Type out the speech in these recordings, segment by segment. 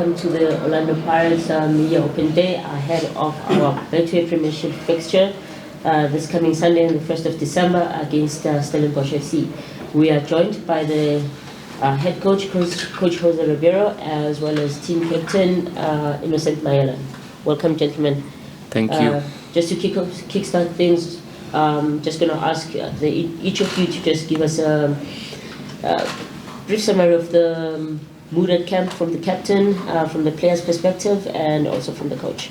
welcome to the Orlando Pirates Media Open Day ahead of our Betway Premiership fixture this coming Sunday, on the 1st of December, against Stellenbosch FC. We are joined by the head coach, Coach Jose Riveiro, as well as team captain Innocent Maela. Welcome, gentlemen. Thank you. Just to kickstart things, just going to ask each of you to just give us a brief summary of the mood at camp from the captain, from the players' perspective, and also from the coach.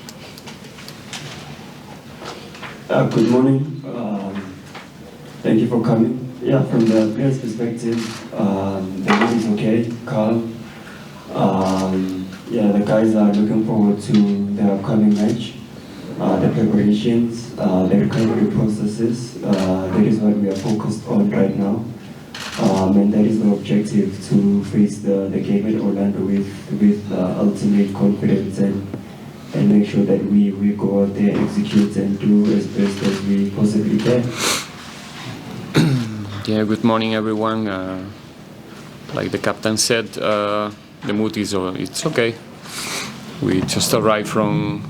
Good morning. Thank you for coming. Yeah, from the players' perspective, the mood is okay, calm. Yeah, the guys are looking forward to the upcoming match. The preparations, the recovery processes, that is what we are focused on right now. And that is the objective, to face the game at Orlando with ultimate confidence and make sure that we go out there, execute and do as best as we possibly can. Yeah, good morning everyone. Like the captain said, the mood is it's okay. We just arrived from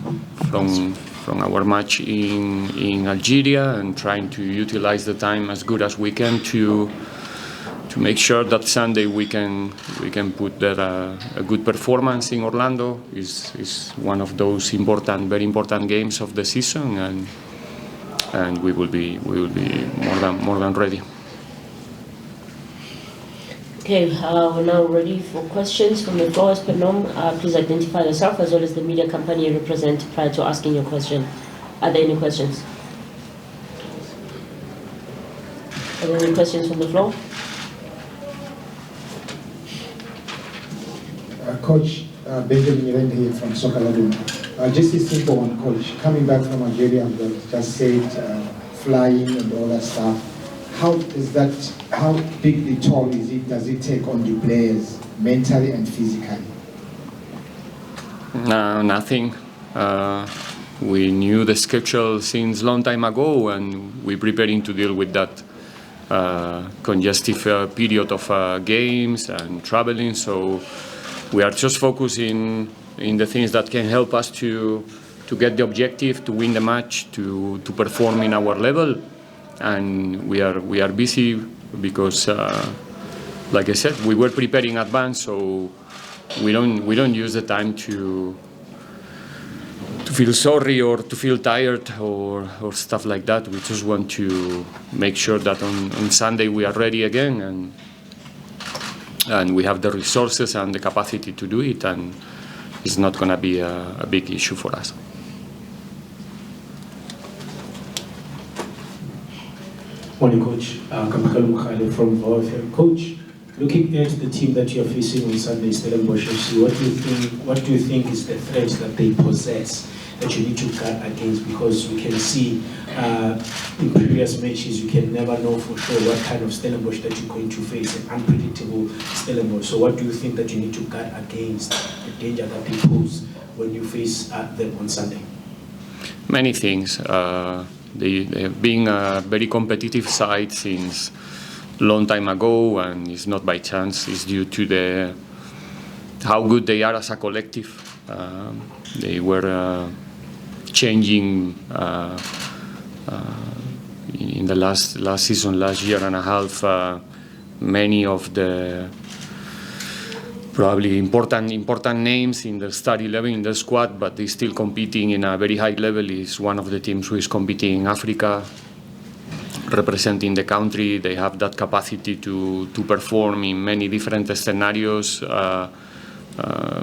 our match in Algeria and trying to utilize the time as good as we can to make sure that Sunday we can put there a good performance in Orlando. Is one of those very important games of the season, and we will be more than ready. Okay, we're now ready for questions from the floor. As per norm, please identify yourself as well as the media company you represent prior to asking your question. Are there any questions? Are there any questions from the floor? Coach Benjamin Irende here from Soweto. Just a simple one, Coach. Coming back from Algeria, just said flying and all that stuff. How big the toll does it take on the players, mentally and physically? No, nothing. We knew the schedule since long time ago, and we're preparing to deal with that congestive period of games and traveling. So we are just focusing in the things that can help us to get the objective, to win the match, to perform in our level. And we are busy because, like I said, we were preparing in advance, so we don't use the time to feel sorry or to feel tired or stuff like that. We just want to make sure that on Sunday we are ready again, and we have the resources and the capacity to do it, and it's not going to be a big issue for us. Morning, Coach. Kampakalo Mukhale from VOFM. Coach, looking at the team that you are facing on Sunday, Stellenbosch FC, what do you think is the threat that they possess that you need to guard against? Because we can see in previous matches, you can never know for sure what kind of Stellenbosch that you're going to face, an unpredictable Stellenbosch. So what do you think that you need to guard against the danger that they pose when you face them on Sunday? Many things. They have been a very competitive side since long time ago, and it's not by chance. It's due to how good they are as a collective. They were changing in the last season, last year and a half. Many of the probably important names in the starting 11 in the squad, but they're still competing in a very high level. Is one of the teams who is competing in Africa, representing the country. They have that capacity to perform in many different scenarios,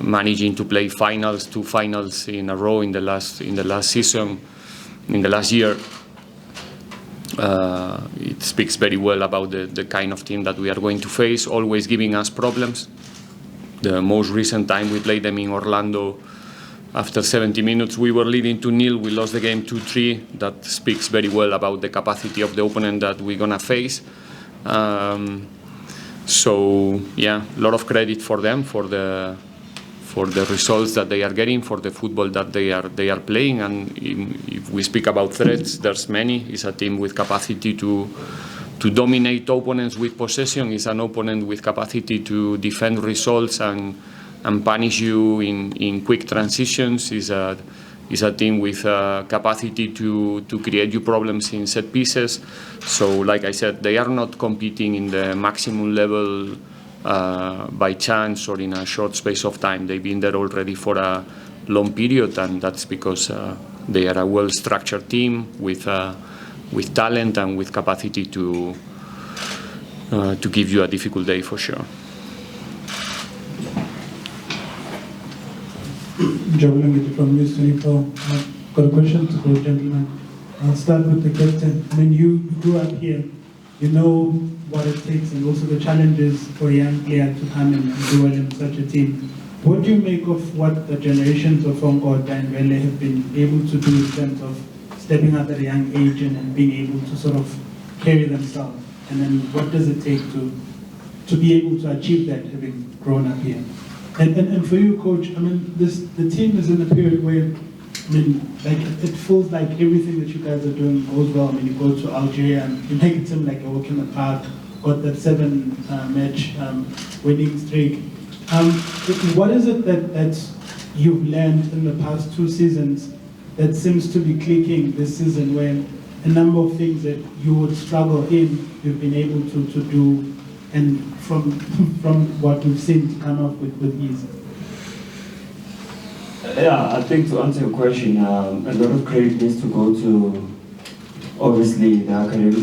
managing to play two finals in a row in the last season, in the last year. It speaks very well about the kind of team that we are going to face, always giving us problems. The most recent time we played them in Orlando, after 70 minutes we were leading 2-0, we lost the game 2-3. That speaks very well about the capacity of the opponent that we're gonna face. So yeah, a lot of credit for them for the results that they are getting, for the football that they are playing. And if we speak about threats, there's many. It's a team with capacity to dominate opponents with possession. It's an opponent with capacity to defend results and punish you in quick transitions. Is a team with capacity to create you problems in set pieces. So, like I said, they are not competing in the maximum level by chance or in a short space of time. They've been there already for a long period, and that's because they are a well-structured team with talent and with capacity to give you a difficult day for sure. Jabulangiti from News 24. Got a question to both gentlemen. I'll start with the captain. When you grew up here, you know what it takes and also the challenges for a young player to come in and do well in such a team. What do you make of what the generations of Ongota and Vele have been able to do in terms of stepping up at a young age and being able to sort of carry themselves? And then what does it take to be able to achieve that, having grown up here? And for you, Coach, I mean, the team is in a period where, I mean, like it feels like everything that you guys are doing goes well. I mean, you go to Algeria and you make it seem like a walk in the park. Got that 7-match winning streak. What is it that you've learned in the past 2 seasons that seems to be clicking this season, when a number of things that you would struggle in, you've been able to do, and from what we've seen to come up with ease? Yeah, I think to answer your question, a lot of credit needs to go to, obviously, the academy,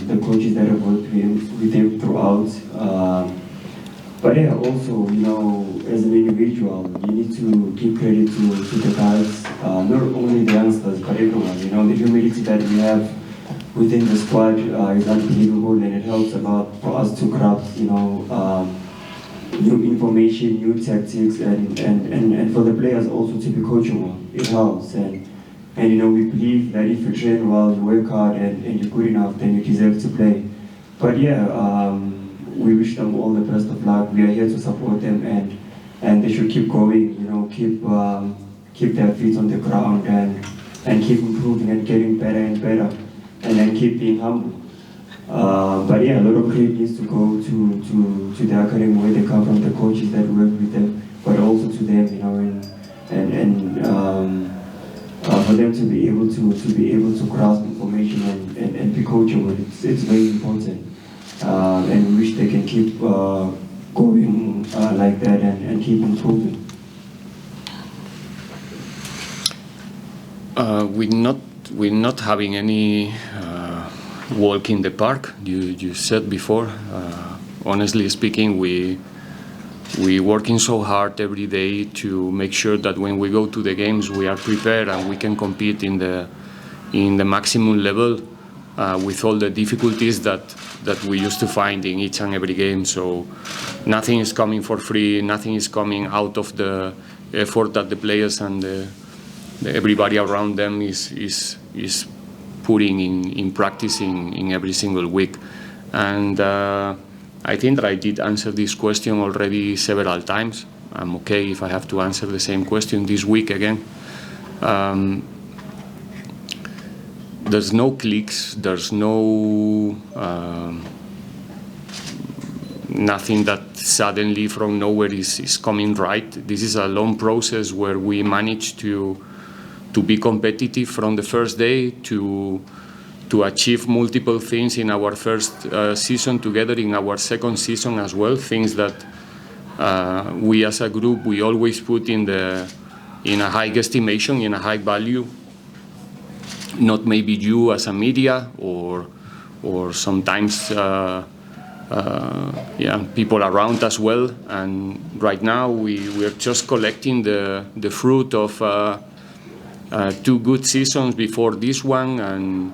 the coaches that have worked with them throughout. But yeah, also, you know, as an individual, you need to give credit to the guys, not only the youngsters, but everyone. You know, the humility that we have within the squad is unbelievable, and it helps a lot for us to grab, you know, new information, new tactics, and for the players also to be coachable. It helps, and you know, we believe that if you train well, you work hard, and you're good enough, then you deserve to play. But yeah, we wish them all the best of luck. We are here to support them, and they should keep going. You know, keep their feet on the ground and keep improving and getting better and better, and then keep being humble. But yeah, a lot of credit needs to go to the academy, where they come from, the coaches that work with them, but also to them, you know, and for them to be able to grasp information and be coachable. It's very important, and we wish they can keep going like that and keep improving. We're not having any walk in the park. You said before. Honestly speaking, we working so hard every day to make sure that when we go to the games, we are prepared and we can compete in the maximum level with all the difficulties that we used to find in each and every game. So nothing is coming for free. Nothing is coming out of the effort that the players and everybody around them is putting in practice in every single week. And I think that I did answer this question already several times. I'm okay if I have to answer the same question this week again. There's no clicks, there's no nothing that suddenly from nowhere is coming right. This is a long process where we manage to be competitive from the first day, to achieve multiple things in our first season together, in our second season as well, things that we as a group, we always put in a high estimation, in a high value. Not maybe you as a media or sometimes people around as well. And right now we are just collecting the fruit of 2 good seasons before this one, and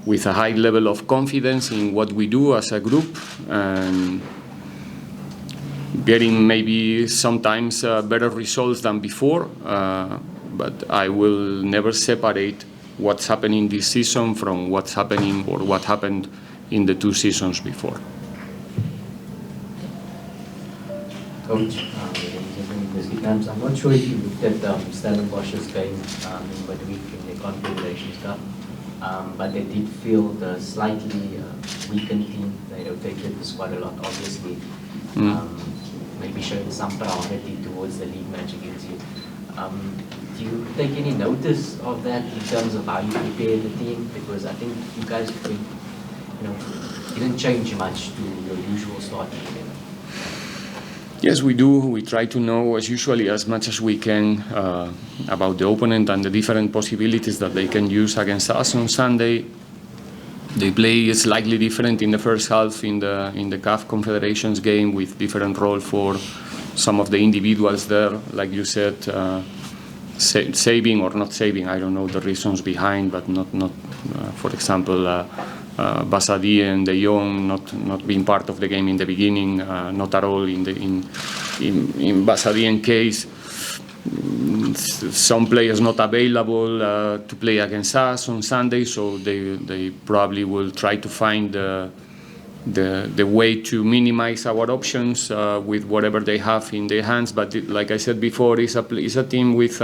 with a high level of confidence in what we do as a group, and getting maybe sometimes better results than before. But I will never separate what's happening this season from what's happening or what happened in the 2 seasons before. Coach, I'm not sure if you looked at Stellenbosch's game in midweek in the Confederations Cup, but they did feel the slightly weakened team. They affected the squad a lot, obviously. maybe showing some priority towards the league match against you. Do you take any notice of that in terms of how you prepare the team? Because I think you guys didn't change much to your usual starting eleven. Yes, we do. We try to know, as usually, as much as we can about the opponent and the different possibilities that they can use against us on Sunday. They play slightly different in the first half in the CAF Confederations game, with different role for some of the individuals there, like you said, saving or not saving. I don't know the reasons behind, but not for example. Basadi and De Jong not being part of the game in the beginning, not at all in Basadian case. Some players not available to play against us on Sunday, so they probably will try to find the way to minimize our options with whatever they have in their hands. But like I said before, it's a team with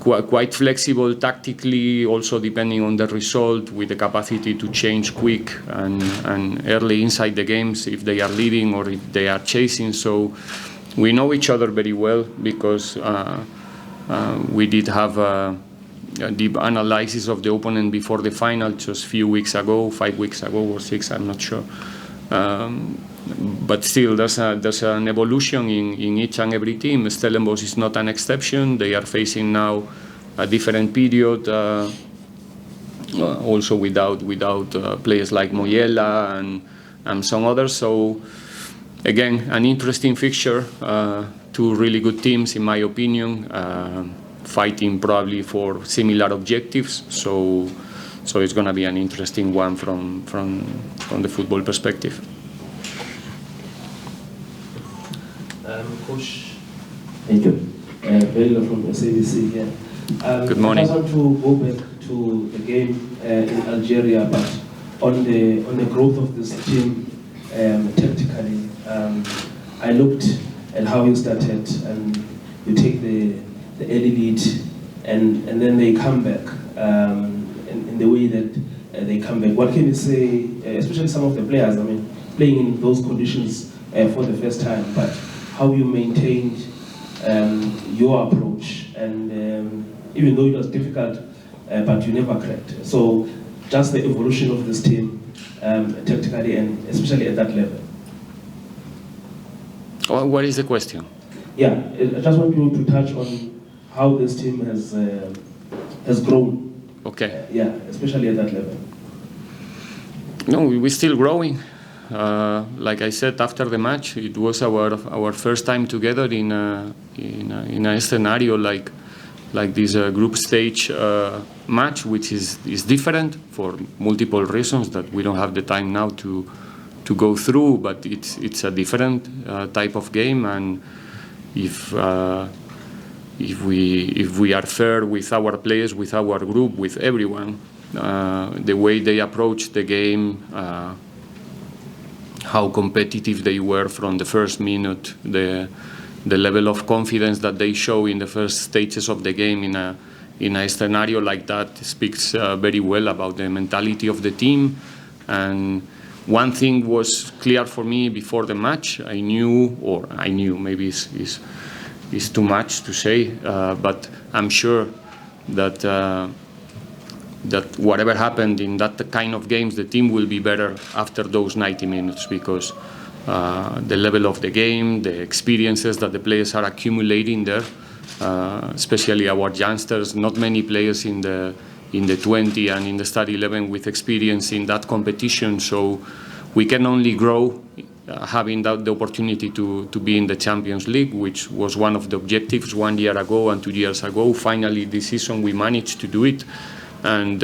quite flexible tactically, also depending on the result, with the capacity to change quick and early inside the games if they are leading or if they are chasing. So we know each other very well, because we did have a deep analysis of the opponent before the final just a few weeks ago, 5 weeks ago or 6, I'm not sure. But still, there's an evolution in each and every team. Stellenbosch is not an exception. They are facing now a different period, also without players like Maela and some others. So again, an interesting fixture. Two really good teams, in my opinion, fighting probably for similar objectives. So it's going to be an interesting one from the football perspective. Coach. Thank you. Bello from SABC here. Good morning. I just want to go back to the game in Algeria, but on the growth of this team tactically. I looked at how you started, and you take the early lead, and then they come back in the way that they come back. What can you say, especially some of the players, I mean, playing in those conditions for the first time, but how you maintained your approach, and even though it was difficult, but you never cracked. So just the evolution of this team tactically, and especially at that level. What is the question? Yeah, I just want you to touch on how this team has grown. Okay. Yeah, especially at that level. No, we're still growing. Like I said after the match, it was our first time together in a scenario like this group stage match, which is different for multiple reasons that we don't have the time now to go through. But it's a different type of game, and if we are fair with our players, with our group, with everyone, the way they approach the game. How competitive they were from the first minute, the level of confidence that they show in the first stages of the game in a scenario like that speaks very well about the mentality of the team. And one thing was clear for me before the match. I knew, maybe it's too much to say, but I'm sure that whatever happened in that kind of games, the team will be better after those 90 minutes, because the level of the game, the experiences that the players are accumulating there, especially our youngsters, not many players in the 20 and in the Start 11 with experience in that competition. So we can only grow having the opportunity to be in the Champions League, which was one of the objectives 1 year ago and 2 years ago. Finally, this season we managed to do it. And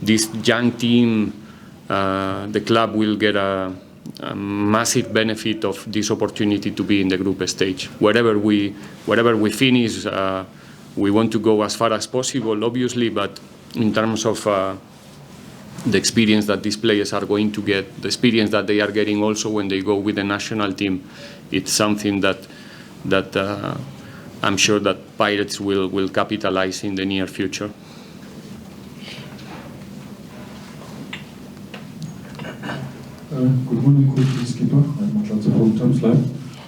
this young team, the club will get a massive benefit of this opportunity to be in the group stage. Wherever we finish, we want to go as far as possible, obviously, but in terms of the experience that these players are going to get, the experience that they are getting also when they go with the national team, it's something that I'm sure that Pirates will capitalize in the near future. Good morning, Coach Skipper. I'm Matlantse from Times Live.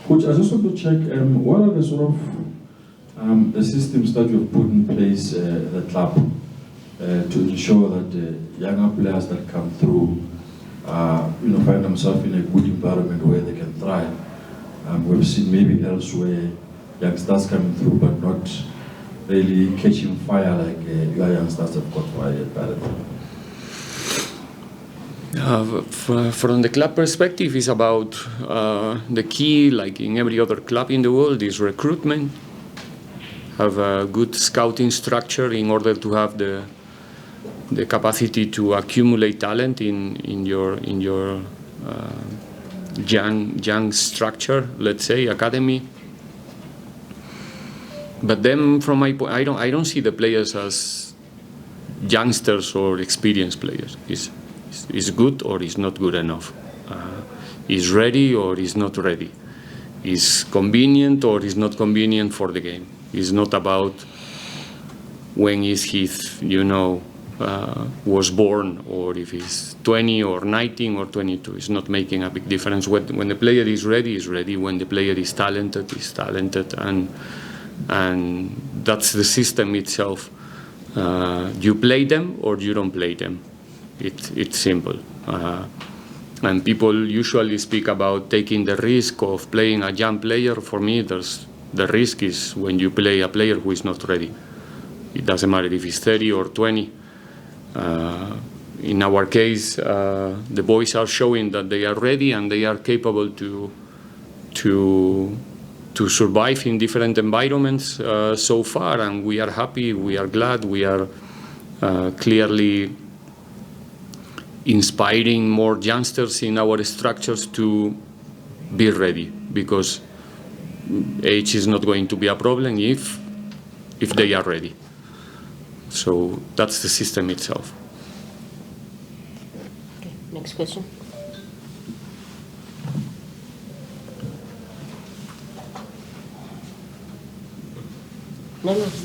Coach, I just want to check, what are the sort of the systems that you've put in place at the club to ensure that younger players that come through find themselves in a good environment where they can thrive? We've seen maybe elsewhere youngsters coming through but not really catching fire like your youngsters have got fire at Barrett. From the club perspective, it's about the key, like in every other club in the world, is recruitment. Have a good scouting structure in order to have the capacity to accumulate talent in your young structure, let's say academy. But then, from my point, I don't see the players as youngsters or experienced players. Is good or is not good enough? Is ready or is not ready? Is convenient or is not convenient for the game? It's not about when is he, was born, or if he's 20 or 19 or 22. It's not making a big difference. When the player is ready, is ready. When the player is talented, and that's the system itself. You play them or you don't play them. It's simple. And people usually speak about taking the risk of playing a young player. For me, the risk is when you play a player who is not ready. It doesn't matter if he's 30 or 20. In our case, the boys are showing that they are ready and they are capable to survive in different environments so far, and we are happy, we are glad, we are clearly inspiring more youngsters in our structures to be ready, because age is not going to be a problem if they are ready. So that's the system itself. Okay, next question. No, that's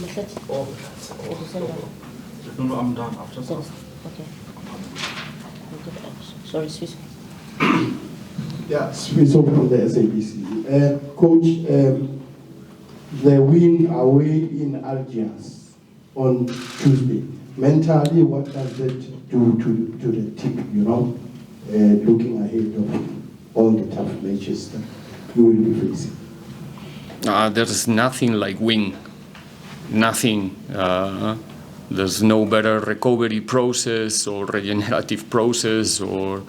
No, I'm done after that. Okay. Sorry, Swiss. Yeah, Swiss from the SABC. Coach, the win away in Algiers on Tuesday, mentally, what does that do to the team, looking ahead of all the tough matches that you will be facing? There's nothing like win. Nothing. There's no better recovery process or regenerative process or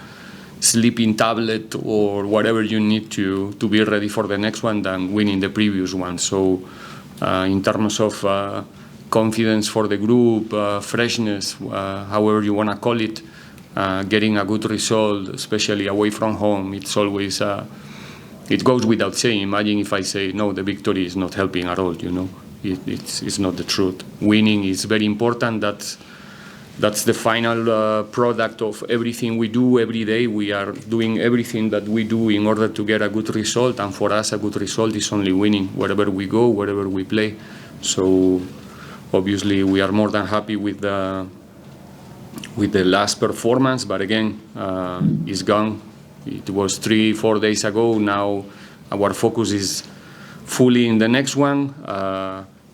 sleeping tablet or whatever you need to be ready for the next one than winning the previous one. So in terms of confidence for the group, freshness, however you want to call it, getting a good result, especially away from home, it's always, it goes without saying. Imagine if I say, no, the victory is not helping at all, It's not the truth. Winning is very important. That's the final product of everything we do every day. We are doing everything that we do in order to get a good result, and for us a good result is only winning wherever we go, wherever we play. So obviously we are more than happy with the last performance, but again, it's gone. It was 3-4 days ago. Now our focus is fully in the next one.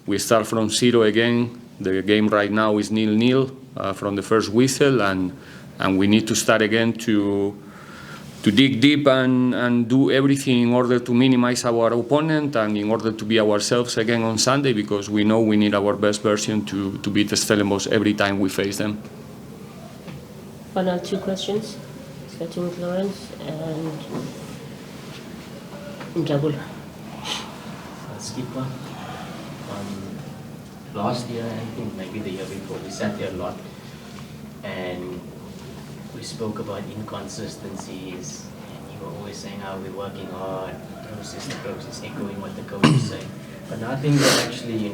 We start from zero again. The game right now is 0-0 from the first whistle, and we need to start again to dig deep and do everything in order to minimize our opponent and in order to be ourselves again on Sunday, because we know we need our best version to beat the Stellenbosch every time we face them. Final two questions, starting with Lawrence and Jabul. Skipper, last year, I think maybe the year before, we sat here a lot and we spoke about inconsistencies, and you were always saying how we're working hard, process, echoing what the coach is saying. But now things are actually,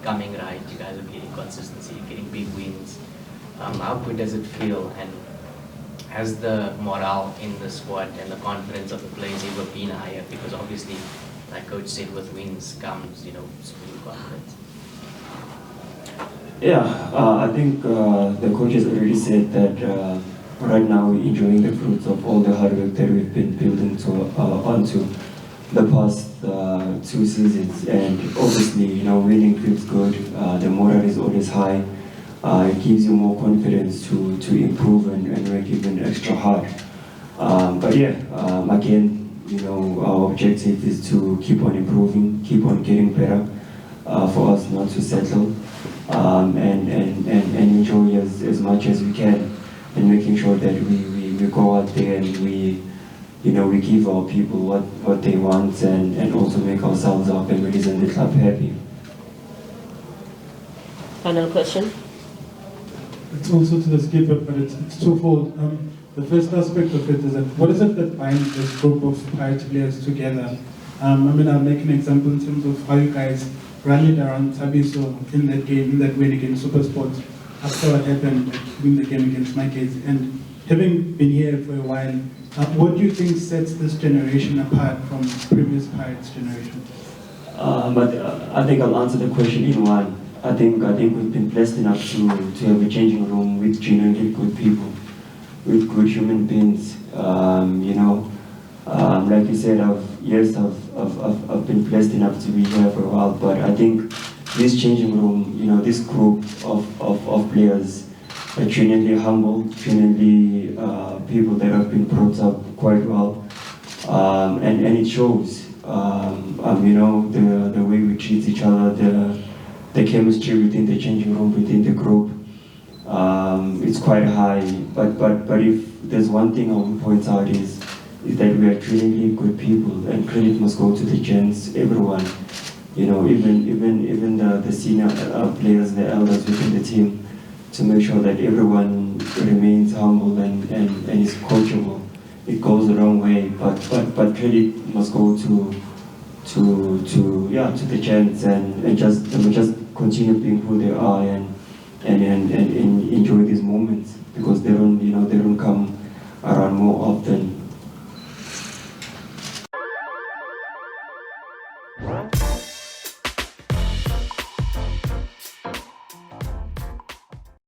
coming right. You guys are getting consistency, you're getting big wins. How good does it feel, and has the morale in the squad and the confidence of the players ever been higher? Because obviously, like Coach said, with wins comes, supreme confidence. Yeah, I think the coach has already said that right now we're enjoying the fruits of all the hard work that we've been building onto the past 2 seasons. And obviously, winning feels good. The morale is always high. It gives you more confidence to improve and work even extra hard. But yeah, again, our objective is to keep on improving, keep on getting better, for us not to settle, and enjoy as much as we can, and making sure that we go out there and we give our people what they want, and also make ourselves, our families and the club happy. Final question? It's also to the skipper, but it's twofold. The first aspect of it is that what is it that binds this group of Pirates players together? I'll make an example in terms of how you guys rallied around Tabiso in that game, in that win against Supersport, after what happened in the game against Mikey's. And having been here for a while, what do you think sets this generation apart from previous Pirates generation? But I think I'll answer the question in one. I think we've been blessed enough to have a changing room with genuinely good people, with good human beings. Like you said, I've been blessed enough to be here for a while, but I think this changing room, this group of players are genuinely humble, genuinely people that have been brought up quite well, and it shows. The way we treat each other, the chemistry within the changing room, within the group, it's quite high. But if there's one thing I will point out is that we are truly good people, and credit must go to the gents, everyone. Even the senior players, the elders within the team, to make sure that everyone remains humble and is coachable. It goes a long way, but credit must go to the gents, and just continue being who they are, and enjoy these moments, because they don't come around more often.